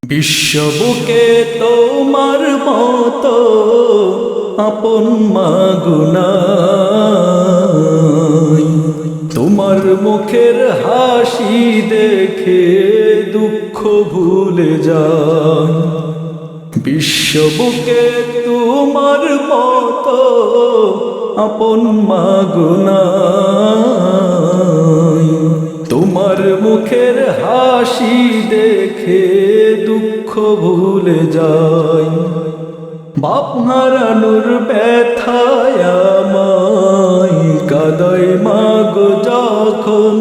বিশ্ববুকে তোমার মতো আপন মাগো নাই। তোমার মুখের হাসি দেখে দুঃখ ভুলে যায়। বিশ্ববুকে তোমার মতো আপন মাগো নাই। তোমার মুখের হাসি দেখে দুঃখ ভুলে যায়। বাপ হারানোর ব্যথায় আমায় কাঁদায় মাগো যখন,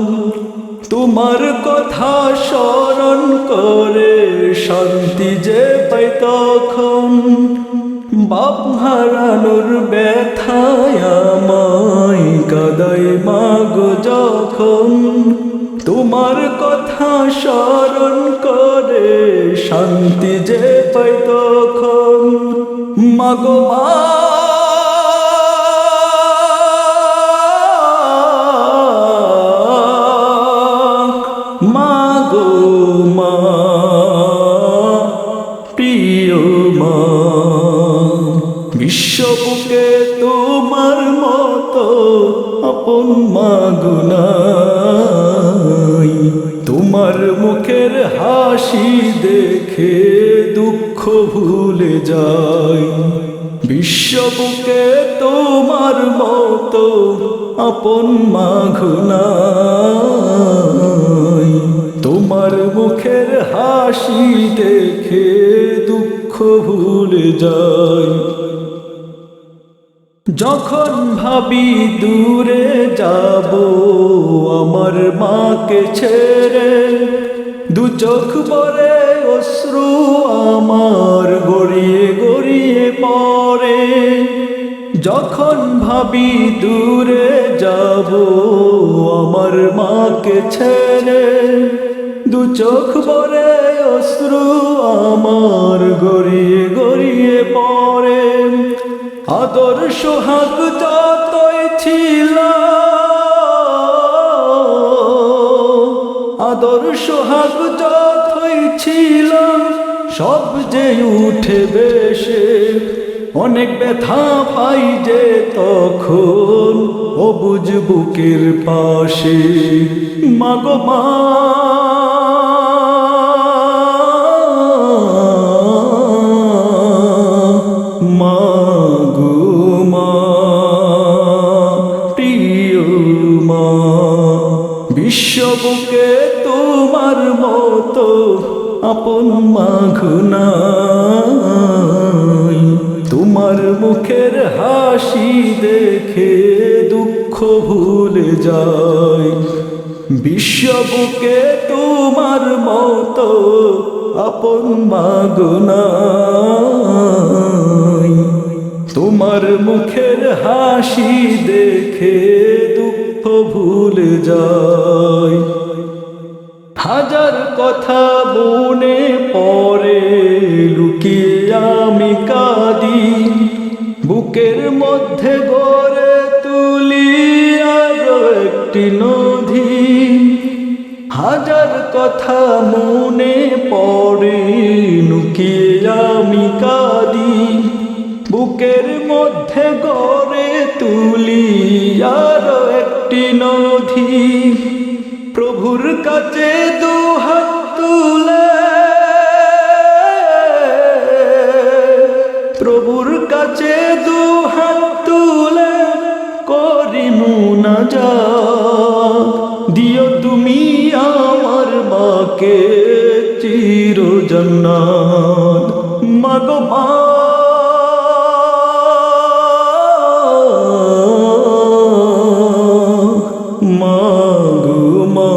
তোমার কথা স্মরণ করে শান্তি যে পাই তখন। বাপ হারানোর ব্যথায় আমায় কাঁদায় মাগো যখন, তোমার কথা স্মরণ করে শান্তি যে পাই তখন। মাগো মা, মাগো মা, প্রিয় মা। বিশ্ববুকে তোমার মতো আপন মাগো নাই। তোমার মুখের হাসি দেখে দুঃখ ভুলে যায়। বিশ্ববুকে তোমার মতো আপন মাগো নাই। তোমার মুখের হাসি দেখে দুঃখ ভুলে যায়। যখন ভাবি দূরে যাব আমার মাকে ছেড়ে, দু চোখ ভরে অশ্রু আমার গড়িয়ে গড়িয়ে পড়ে। যখন ভাবি দূরে যাব আমার মাকে ছেড়ে, দু চোখ ভরে অশ্রু আমার গড়িয়ে গড়িয়ে পড়ে। আদর সোহাগ যতই ছিল, আদর সোহাগ যতই ছিল, সব যে উঠে বেশে। অনেক ব্যথা পাই যে তখন অবুঝ বুকের পাশে। মাগো মা, মাগো মা, প্রিয় মা। বিশ্ববুকে তোমার মতো আপন মাগো নাই। তোমার মুখের হাসি দেখে দুঃখ ভুলে যায়। বিশ্ববুকে তোমার মতো আপন মাগো নাই। তোমার মুখের হাসি দেখে দুঃখ ভুলে যায়। হাজার কথা মনে পড়ে লুকিয়ে আমি কাঁদি, বুকের মধ্যে গড়ে তুলি আরো একটি নদী। হাজার কথা মনে পড়ে লুকিয়ে আমি কাঁদি, বুকের মধ্যে গড়ে তুলি আরো একটি নদী। প্রভুর কাছে দুহাত তুলে, প্রভুর কাছে দুহাত তুলে করি মুনাজাত। দিও তুমি আমার মাকে চির জান্নাত। মাগো মা, মাগো মা,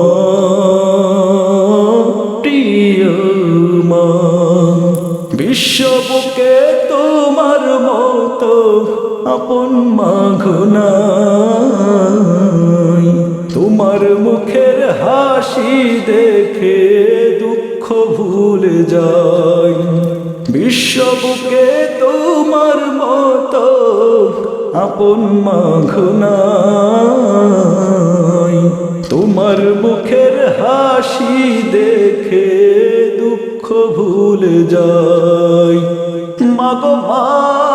প্রিয় মা। বিশ্ববুকে তোমার মতো আপন মাগো নাই। তোমার মুখের হাসি দেখে দুঃখ ভুলে যায়। বিশ্ববুকে তোমার মতো আপন মাগো নাই। তোমার মুখের হাসি দেখে দুঃখ ভুলে যাই। মাগো মা